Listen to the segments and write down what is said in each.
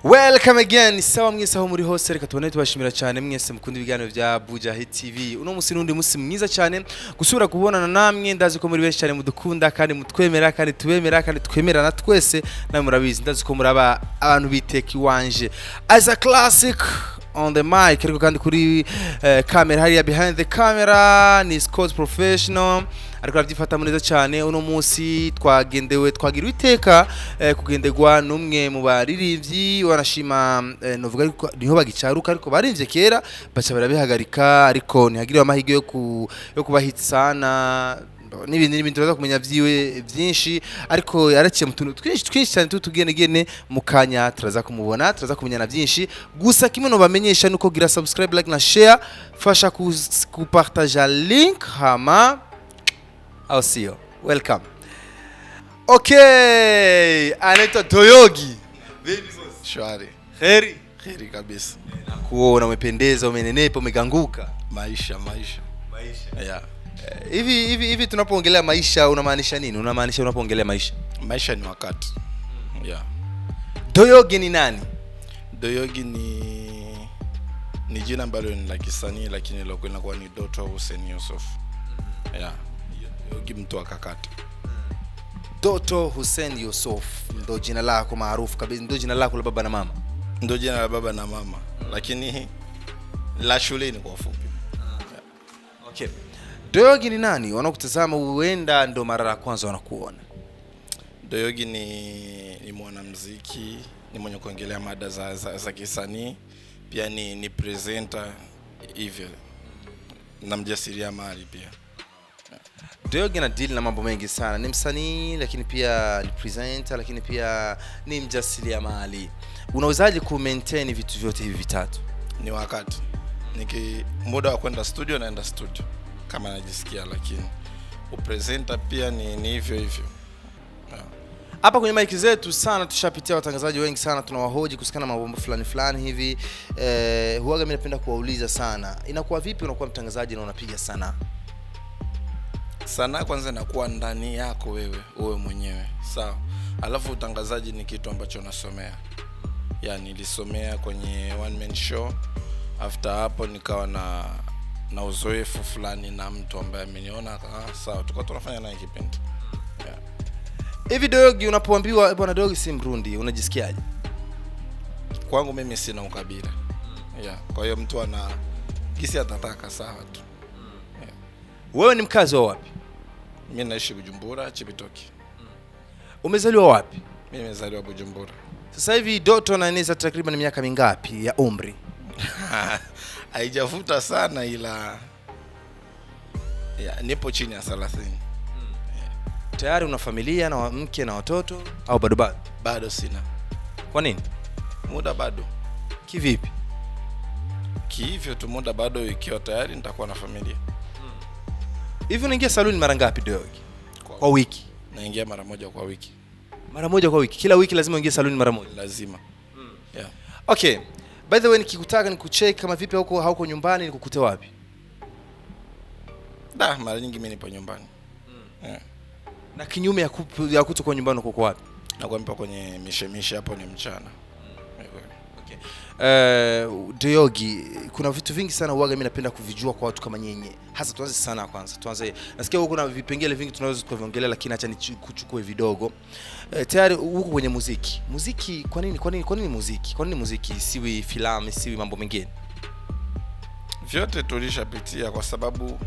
Welcome again. Sawa mwese aho muri hose, reka tubone tubashimira cyane mwese mukunda ibiganiro bya Bujahit TV. Uno musi nundi musi mwiza cyane gusubira kubonana namwe, ndazi ko muri benshi cyane mudukunda kandi mutwemera kandi tubemera kandi twemerana twese, namwe murabizi ndazi ko muraba abantu biteka iwanje as a classic on the mic, ariko kandi kuri camera hariya behind the camera ni Scott professional, ariko arabyifata neza cyane. Uno munsi twagira iteka kugendegwa numwe mu baririmvyi wanashima, novuga ariko niho bagicaruka, ariko barimvye kera baca barabihagarika, ariko ntihagire amahirwe yo kubahitsana n'ibindi turaza kumenya vyiwe vyinshi, ariko yaraciye mu tuntu twinshi cyane tutugenegene mu kanya turaza kumubona, turaza kumenyana vyinshi. Gusa kimwe no bamenyesha nuko gira subscribe, like na share, fasha kupartager link hama. I'll see you. Welcome. Okay, anaitwa Doyogi. Baby boss. Shwari. Kheri kabisa. Nakuona umependeza, umenenepa, umeganguka. Maisha. Yeah. Hivi tunapoongelea maisha unamaanisha nini? Unamaanisha unapoongelea maisha? Maisha ni wakati. Yeah. Doyogi ni nani? Doyogi ni jina ambalo ni la kisanii, lakini loko inakuwa ni Doto Hussein Yusuf. Yeah. Doyogi mtu akakata. Doto Hussein Yusuf ndo jina lako maarufu kabisa, ndo jina lako la baba na mama? Ndo jina la baba na mama, lakini la shuleni kwa ufupi. Yeah. Okay. Doyogi ni nani? Wanakutazama huenda ndo mara ya kwanza wanakuona. Doyogi ni mwanamuziki, ni mwenye kuongelea mada za kisanii, pia ni presenter hivyo. Na mjasiriamali pia. Doyogi na deal na mambo mengi sana. Ni msanii lakini pia ni presenter, lakini pia ni mjasiriamali. Unawezaje ku maintain vitu vyote hivi vitatu? Ni wakati. Muda wa kwenda studio naenda studio kama najisikia, lakini upresenter pia ni hivyo. Hapa kwenye mic zetu sana tushapitia watangazaji wengi sana, tunawahoji kusikana mambo fulani hivi. Huaga mimi napenda kuwauliza sana, inakuwa vipi unakuwa mtangazaji na unapiga sana? Sana kwanza inakuwa ndani yako wewe mwenyewe, sawa. Alafu utangazaji ni kitu ambacho nasomea. Yani nilisomea kwenye one man show. After hapo nikawa na uzoefu fulani na mtu ambaye ameniona, sawa, tukao tunafanya naye kipindi. Yeah. Hivi Doyogi, unapoambiwa bwana Doyogi si Mrundi, unajisikiaje? Kwangu mimi sina ukabila. Yeah. Kwa hiyo mtu ana kisi atataka, sawa tu. Yeah. Wewe ni mkazi wa wapi? Mimi naishi Bujumbura, Chibitoki. Umezaliwa wapi? Mimi nimezaliwa Bujumbura. Sasa hivi Doto anaeneza takriban miaka mingapi ya umri? Haijavuta sana, ila nipo chini ya 30. Tayari una familia na mke na watoto au bado? Bado sina. Kwa nini? Muda bado. Kivipi? Hivyo tu, muda bado, ikiwa tayari nitakuwa na familia. Hivi unaingia saluni mara ngapi Doyogi? Kwa wiki? Naingia mara moja kwa wiki. Mara moja kwa wiki? Kila wiki lazima uingie saluni mara moja? Lazima. Yeah. Okay. By the way, nikikutaka nikucheck kama vipi hauko nyumbani, nikukute wapi? Mara nyingi mimi nipo nyumbani. Yeah. Na kinyume ya kutokuwa nyumbani uko wapi? Nakuwa kwenye mishemishe, hapo ni mchana. Okay. Doyogi, kuna vitu vingi sana huaga mimi napenda kuvijua kwa watu kama nyenye. Hasa tuanze sana kwanza. Nasikia huko kuna vipengele vingi tunaweza tukaviongelea, lakini acha nichukue vidogo. Tayari huko kwenye muziki. Muziki kwa nini muziki? Kwa nini muziki siwi filamu, siwi mambo mengine? Vyote tulishapitia kwa sababu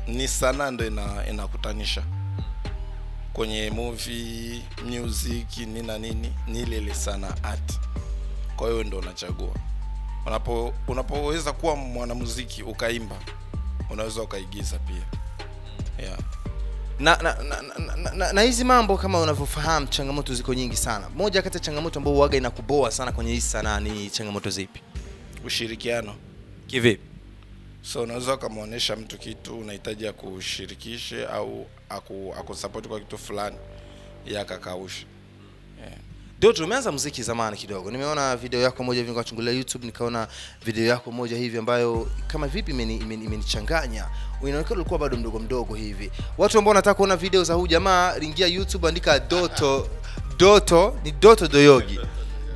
ni sanaa ndio inakutanisha. Kwenye movie, music, nini ni ile sana art. Kwa hiyo ndio unachagua. Unapoweza kuwa mwanamuziki ukaimba, unaweza ukaigiza pia. Yeah. Na hizi mambo kama unavyofahamu, changamoto ziko nyingi sana. Moja kati ya changamoto ambayo huaga inakuboa sana kwenye hii sanaa ni changamoto zipi? Ushirikiano. Kivipi? So unaweza kumuonesha mtu kitu, unahitaji akushirikishe au akusupport kwa kitu fulani, yakakausha. Yeah. Doto, umeanza muziki zamani kidogo. Nimeona video yako moja hivi nikachungulia YouTube, nikaona video yako moja hivi ambayo kama vipi imenichanganya. Unaonekana ulikuwa bado mdogo hivi. Watu ambao wanataka kuona video za huyu jamaa, ingia YouTube, andika Doto ni Doto Doyogi.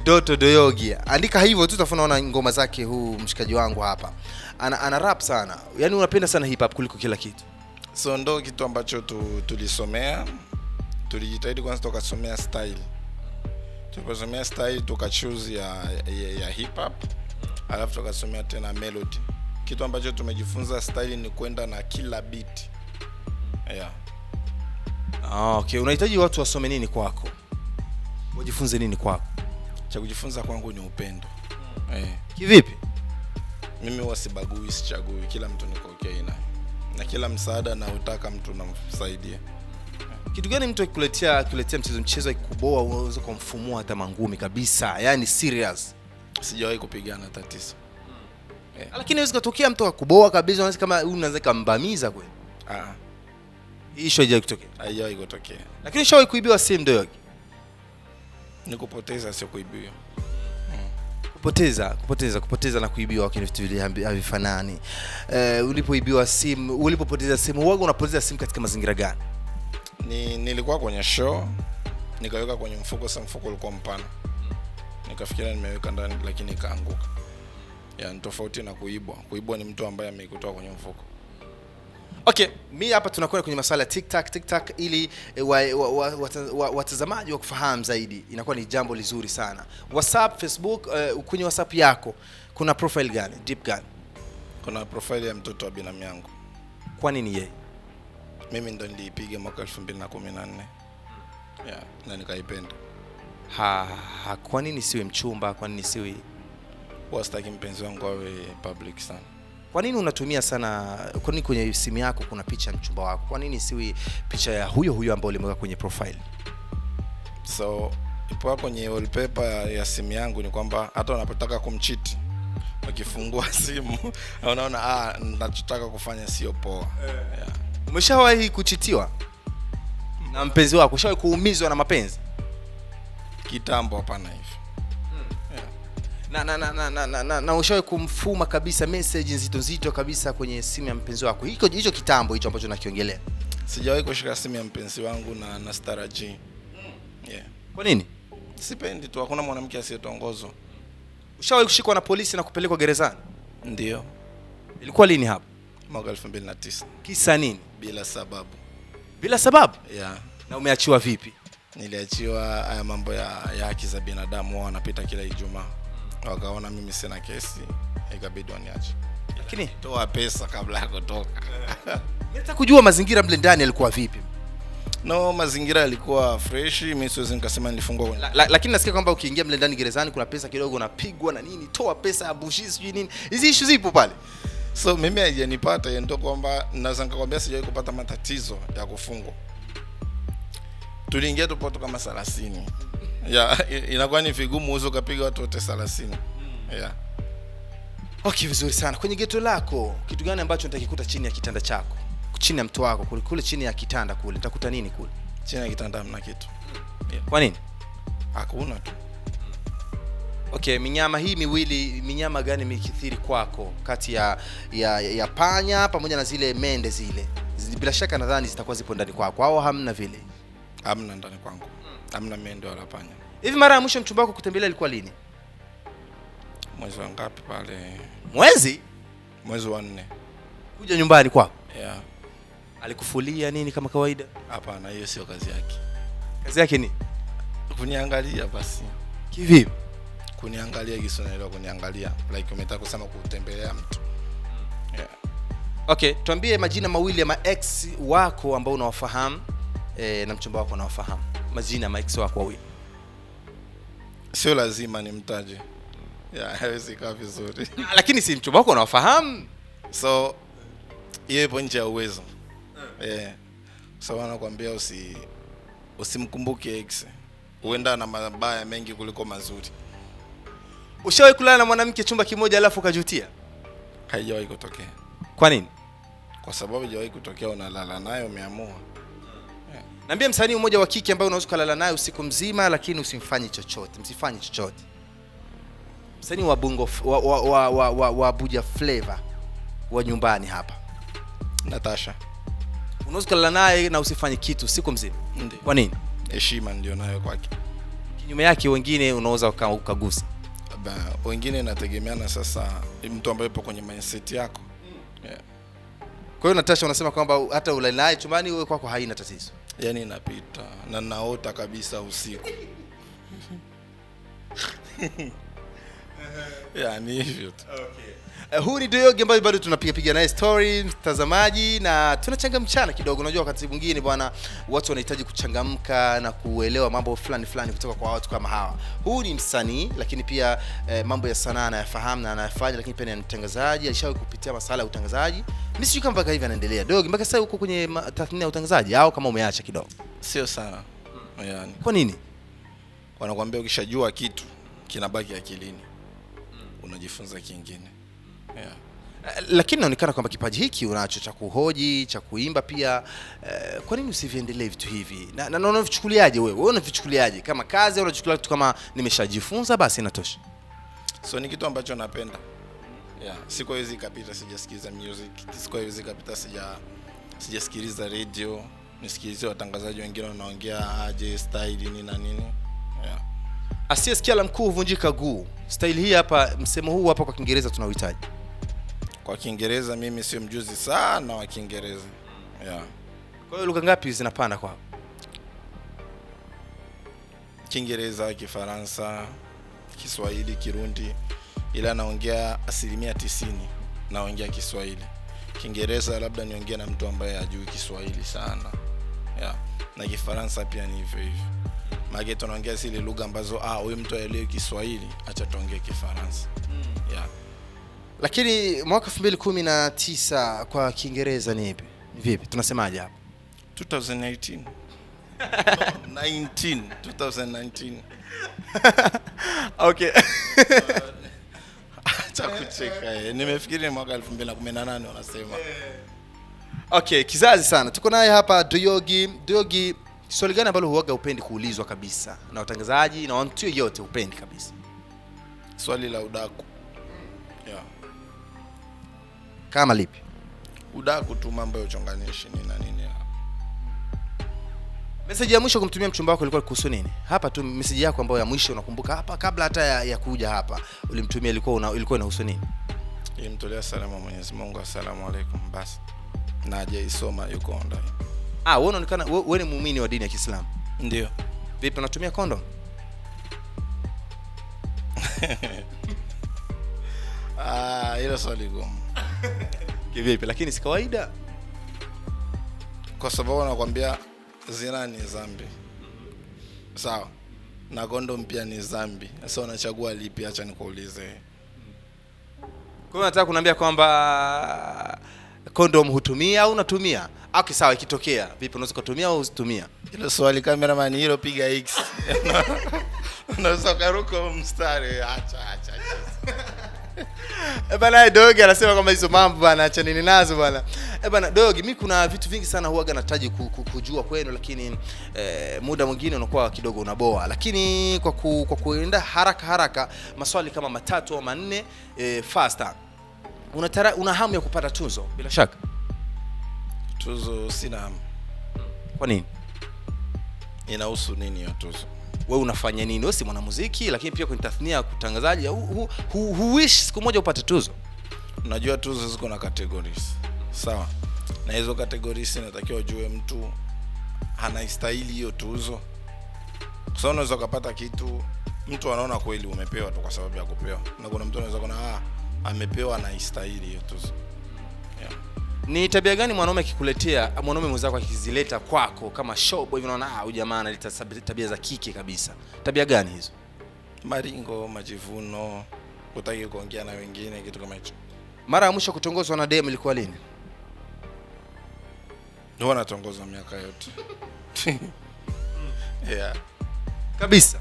Doyogi. Andika hivyo tu utafunaona ngoma zake huu mshikaji wangu hapa. Ana rap sana. Yaani unapenda sana hip hop kuliko kila kitu. So ndo kitu ambacho tulisomea. Tulijitahidi kwanza tukasomea style. Tuliposomea style tukachoose ya hip hop. Alafu tukasomea tena melody. Kitu ambacho tumejifunza style ni kwenda na kila beat. Yeah. Okay, unahitaji watu wasome nini kwako? Wajifunze nini kwako? Cha kujifunza kwangu ni upendo. Kivipi? Mimi wasibagui, sichagui, kila mtu niko okay na kila msaada na utaka mtu namsaidia. Kitu gani mtu akikuletea mchezo akikuboa unaweza kumfumua hata mangumi kabisa, yani serious? Sijawahi kupigana tatizo. Lakini inaweza kutokea mtu akuboa kabisa, unaweza kama unaweza kumbamiza kweli. Hicho haijawahi kutokea. Haijawahi kutokea. Lakini ushawahi kuibiwa simu Doyogi? Ni kupoteza, sio kuibiwa. Kupoteza na kuibiwa kwa vitu vile havifanani. Ulipoibiwa simu, ulipopoteza simu, wewe unapoteza simu katika mazingira gani? Nilikuwa kwenye show, nikaweka kwenye mfuko, sasa mfuko ulikuwa mpana. Nikafikiria nimeweka ndani lakini ikaanguka. Ni tofauti na kuibwa. Kuibwa ni mtu ambaye ameikutoa kwenye mfuko. Okay, mimi hapa tunakwenda kwenye masuala ya TikTok ili watazamaji wa kufahamu zaidi. Inakuwa ni jambo lizuri sana. WhatsApp, Facebook, kwenye WhatsApp yako kuna profile gani? Deep gani? Kuna profile ya mtoto wa binamu yangu. Kwa nini yeye? Mimi ndo niliipiga mwaka 2014. Na nikaipenda. Kwa nini siwe mchumba? Kwa nini siwe? Wasitaki mpenzi wangu awe public sana. Kwa nini unatumia sana, kwa nini kwenye simu yako kuna picha ya mchumba wako? Kwa nini siwe picha ya huyo ambaye ulimweka kwenye profile? So ipo kwenye wallpaper ya simu yangu ni kwamba hata unapotaka kumcheat ukifungua simu unaona ninachotaka kufanya sio poa. Umeshawahi kuchitiwa na mpenzi wako? Ushawahi kuumizwa na mapenzi? Kitambo hapana hivi. Na ushawahi kumfuma kabisa message nzito kabisa kwenye simu ya mpenzi wako? Hicho kitambo hicho ambacho nakiongelea. Sijawahi kushika simu ya mpenzi wangu na staraji. Kwa nini? Sipendi tu, hakuna mwanamke asiyetongozwa. Ushawahi kushikwa na polisi na kupelekwa gerezani? Ndio. Ilikuwa lini hapo? Mwaka 2009. Kisa nini? Bila sababu. Bila sababu? Na umeachiwa vipi? Niliachiwa haya mambo ya haki za binadamu, wao wanapita kila Ijumaa. Wakaona mimi sina kesi, ikabidi waniache. Lakini toa pesa kabla ya kutoka. Nataka kujua mazingira mle ndani yalikuwa vipi? No, mazingira yalikuwa fresh, mimi siwezi nikasema nilifungwa kwenye. Lakini nasikia kwamba ukiingia mle ndani gerezani kuna pesa kidogo unapigwa na nini, toa pesa ya bushi sijui nini. Hizi issue zipo pale. So mimi haijanipata, ndio kwamba naweza nikakwambia sijawahi kupata matatizo ya kufungwa. Tuliingia tupoto kama 30. Inakuwa ni vigumu uzo kapiga watu wote 30. Okay, vizuri sana. Kwenye geto lako, kitu gani ambacho nitakikuta chini ya kitanda chako? Chini ya mto wako, kule chini ya kitanda kule, nitakuta nini kule? Chini ya kitanda hamna kitu. Kwa nini? Hakuna tu. Okay, minyama gani mikithiri kwako kati ya panya pamoja na zile mende zile? Bila shaka nadhani zitakuwa zipo ndani kwako au hamna vile? Hamna ndani kwangu. Hamna mende wala panya. Hivi mara ya mwisho mchumba wako kutembelea ilikuwa lini? Mwezi wa ngapi pale? Mwezi wa 4. Kuja nyumbani kwako? Alikufulia nini kama kawaida? Hapana, hiyo sio kazi yake. Kazi yake ni kuniangalia basi. Kivipi? Kuniangalia kisonelo, kuniangalia like umetaka kusema kutembelea mtu. Okay, tuambie majina mawili ya ma-ex wako ambao unawafahamu na mchumba wako unawafahamu. Majina ma-ex wako wawili. Sio lazima nimtaje. Haiwezi kaa vizuri. Lakini si mchumba wako unawafahamu. So hiyo ipo nje ya uwezo. So wanakuambia usimkumbuke ex. Huenda na mabaya mengi kuliko mazuri. Ushawahi kulala na mwanamke chumba kimoja alafu ukajutia? Haijawahi kutokea. Kwa nini? Kwa sababu haijawahi kutokea, unalala naye umeamua. Niambie msanii mmoja wa kike ambaye unaweza kulala naye usiku mzima lakini usimfanye chochote, msifanye chochote. Msanii wa Bongo wa Buja Flavor wa nyumbani hapa. Natasha. Unaweza kulala naye na usifanye kitu usiku mzima? Ndiyo. Kwa nini? Heshima ndio nayo kwake. Kinyume yake wengine unaweza ukagusa. Wengine inategemeana sasa mtu ambaye yupo kwenye mindset yako. Yeah. Kwa hiyo Natasha unasema kwamba hata ulalai chumbani wewe kwako haina tatizo. Yaani inapita na naota kabisa usiku. Yaani hivyo tu. Okay. Huu ni Doyogi ambaye bado tunapiga naye story mtazamaji, na tunachangamchana kidogo. Unajua wakati mwingine bwana watu wanahitaji kuchangamka na kuelewa mambo fulani kutoka kwa watu kama hawa. Huu ni msanii lakini pia mambo ya sanaa anayafahamu na anayafanya, lakini pia ni mtangazaji, alishawahi kupitia masuala ya utangazaji. Mimi sijui kama mpaka hivi anaendelea. Doyogi mpaka sasa uko kwenye tathmini ya utangazaji au kama umeacha kidogo? Sio sana. Yaani. Kwa nini? Wanakuambia ukishajua kitu kinabaki akilini. Unajifunza kingine. Yeah. Lakini inaonekana kwamba kipaji hiki unacho cha kuhoji, cha kuimba pia. Kwa nini usiviendelee vitu hivi? Na unavichukuliaje wewe? Wewe unavichukuliaje? Kama kazi au unachukulia tu kama nimeshajifunza basi inatosha? So ni kitu ambacho napenda. Yeah, siku hizi kapita sijasikiza music, siku hizi kapita sijasikiliza radio, nisikilize watangazaji wengine wanaongea aje style nini na nini. Yeah. Asiyesikia la mkuu huvunjika guu. Style hii hapa, msemo huu hapa kwa Kiingereza tunauhitaji. Kwa Kiingereza mimi sio mjuzi sana wa Kiingereza. Yeah. Kwa hiyo lugha ngapi zinapanda kwako? Kiingereza, Kifaransa, Kiswahili, Kirundi, ila naongea 90% naongea Kiswahili. Kiingereza labda niongee na mtu ambaye hajui Kiswahili sana. Yeah. Na Kifaransa pia ni hivyo hivyo. Maana tunaongea zile lugha ambazo huyu mtu aelewe Kiswahili, acha tuongee Kifaransa. Yeah. Lakini mwaka 2019 kwa Kiingereza ni ipi? Ni vipi? Tunasemaje hapa? 2018. 2019. Okay. Acha kucheka. Nimefikiri mwaka 2018 wanasema. Okay, kizazi sana. Tuko naye hapa Doyogi. Doyogi, swali gani ambalo huaga upendi kuulizwa kabisa na watangazaji na watu yote upendi kabisa? Swali la udaku. Yeah. Kama lipi? Udaku tu, mambo ya uchonganishi nini na nini. Message ya mwisho kumtumia mchumba wako ilikuwa kuhusu nini? Hapa tu message yako ambayo ya mwisho unakumbuka hapa kabla hata ya kuja hapa. Ulimtumia ilikuwa inahusu nini? Nilimtolea salamu Mwenyezi Mungu, asalamu alaykum basi. Na hajaisoma yuko ndani. Wewe unaonekana wewe ni muumini wa dini ya Kiislamu. Ndio. Vipi unatumia condom? Hilo swali gumu. Kivipi? Lakini si kawaida. Kwa sababu nakwambia zina ni dhambi. Sawa. Na condom pia ni dhambi. Sasa unachagua lipi? Acha nikuulize. Kwa hiyo nataka kuniambia kwamba condom hutumia au unatumia? Okay, sawa, ikitokea vipi unaweza kutumia au usitumia? Hilo swali cameraman, hilo piga X. Unaweza kuruka mstari, acha. Bana Doyogi anasema kwamba hizo mambo bana acha nini nazo bana. Bana Doyogi, mimi kuna vitu vingi sana huaga nataji kujua kwenu, lakini muda mwingine unakuwa kidogo unaboa. Lakini kwa kuenda haraka maswali kama matatu au manne faster. Una hamu ya kupata tuzo bila shaka? Tuzo sina hamu. Kwa nini? Inahusu nini hiyo tuzo? Wewe unafanya nini? Wewe si mwanamuziki, lakini pia kwenye tathnia ya kutangazaji, wish siku moja upate tuzo. Unajua tuzo ziko na categories. Sawa. Na hizo categories inatakiwa ujue mtu anaistahili hiyo tuzo. Kwa sababu unaweza kupata kitu mtu anaona kweli umepewa tu kwa sababu ya kupewa. Na kuna mtu anaweza kuona amepewa na istahili hiyo tuzo. Yeah. Ni tabia gani mwanaume akikuletea, mwanaume mwenzako akizileta kwako kama show boy, unaona huyu jamaa analeta tabia za kike kabisa? Tabia gani hizo? Maringo, majivuno, kutaki kuongea na wengine, kitu kama hicho. Mara ya mwisho kutongozwa na DM ilikuwa lini? Ndio natongozwa miaka yote. Yeah. Kabisa.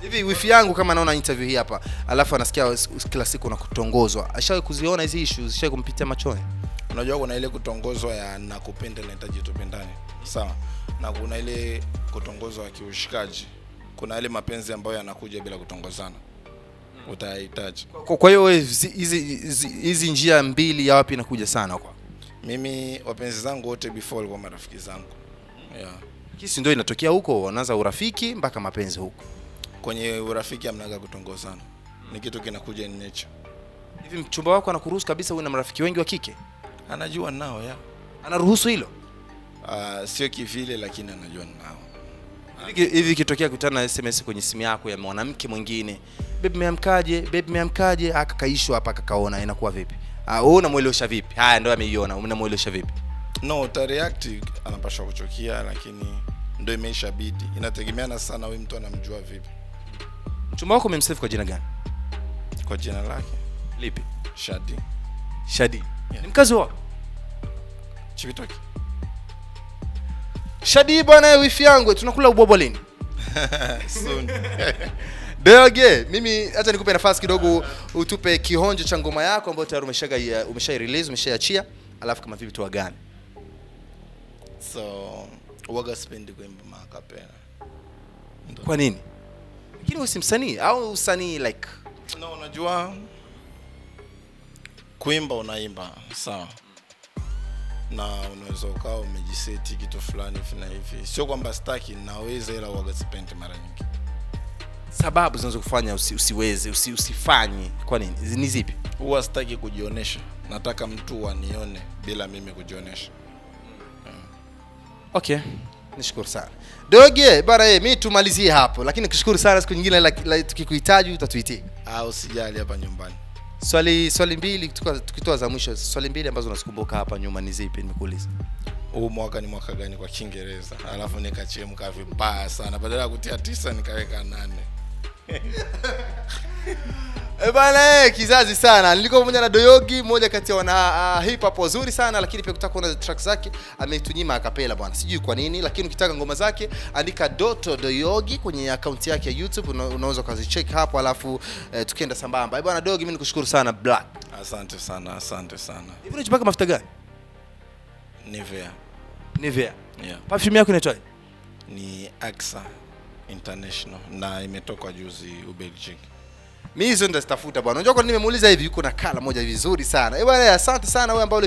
Hivi wifi yangu kama anaona interview hii hapa, alafu anasikia kila siku na kutongozwa, ashawahi kuziona hizi issues, ashawahi kumpitia machoni? Unajua kuna ile kutongozwa ya nakupenda nahitaji tupendane. Sawa. Na kuna ile kutongozwa ya kiushikaji. Kuna ile mapenzi ambayo yanakuja bila kutongozana. Utahitaji. Kwa hiyo hizi njia mbili ya wapi inakuja sana kwa? Mimi wapenzi zangu wote before walikuwa marafiki zangu. Yeah. Kisi ndio inatokea huko, wanaanza urafiki mpaka mapenzi huko. Kwenye urafiki hamnaga kutongozana. Ni kitu kinakuja in nature. Hivi mchumba wako anakuruhusu kabisa uwe na marafiki wengi wa kike? Anajua nao ya. Anaruhusu hilo? Sio kivile lakini anajua nao. Hivi kitokea kutana na SMS kwenye simu yako ya mwanamke mwingine, babe meamkaje, akakaishwa hapa akakaona, inakuwa vipi? Wewe unamuelewesha vipi? Haya ndio ameiona, unamuelewesha vipi? No, utareact, anapaswa kuchokia lakini ndio imeshabidi. Inategemeana sana wewe mtu anamjua vipi. Mchumba wako umemsave kwa jina gani? Kwa jina lake. Lipi? Shadi. Shadi. Yeah. Ni mkazi wako? Chibitoki. Shadi bwana, wifi yangu, tunakula ubwabwa lini? Soon. Doyogi, mimi hata nikupe nafasi kidogo utupe kihonjo cha ngoma yako ambayo tayari umesha-release, umeshaachia, alafu kama vipi tu gani? So, waga spendi kuimba makapela. Kwa nini? Lakini usimsanii au usanii like no, unajua kuimba unaimba sawa. Na unaweza ukawa umejiseti kitu fulani fina hivi. Sio kwamba sitaki, naweza, ila waga spendi mara nyingi. Sababu zinazokufanya usiweze, usifanye kwa nini? Ni zipi? Huwa sitaki kujionesha. Nataka mtu anione bila mimi kujionesha. Okay. Nishukuru sana. Doyogi, bana mimi tumalizie hapo, lakini nikushukuru sana, siku nyingine tukikuhitaji utatuitia. Usijali hapa nyumbani. Swali mbili tukitoa za mwisho, swali mbili ambazo unasikumbuka hapa nyuma ni zipi nimekuuliza? Huu mwaka ni mwaka gani kwa Kiingereza? Alafu nikachemka vibaya sana. Badala ya kutia 9 nikaweka 8. Bana kizazi sana. Nilikuwa pamoja na Doyogi, mmoja kati ya wana hip hop wazuri sana, lakini pia kutaka kuona track zake ametunyima akapela bwana. Sijui kwa nini, lakini ukitaka ngoma zake andika Doyogi kwenye account yake ya YouTube, unaweza kuzicheck hapo, alafu tukienda sambamba. Bwana Doyogi, mimi nikushukuru sana Black. Asante sana. Hivi unajipaka mafuta gani? Nivea. Yeah. Perfume yako inaitwaje? Ni Axa International na imetoka juzi Ubelgium. Mimi hizo ndo zitafuta bwana. Unajua kwa nini nimemuuliza hivi? Yuko na kala moja vizuri sana. Bwana asante sana wewe ambao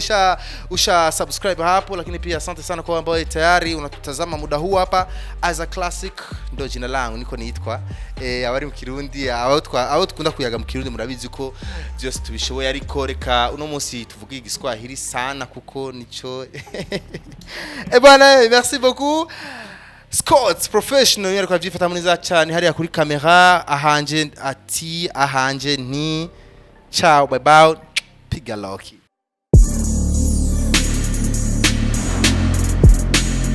usha subscribe hapo, lakini pia asante sana kwa ambao tayari unatutazama muda huu hapa. As a classic ndo jina langu, niko niitwa abari mu Kirundi, aho tukunda kuyaga mu Kirundi murabizi ko byose tubishoboye, ariko reka uno munsi tuvuga igiswahili sana kuko nico. Bwana merci beaucoup. Scott professional yari kwavyifata muniza cyane hariya kuri kamera, ahanje ni ciao, bye bye, piga loki.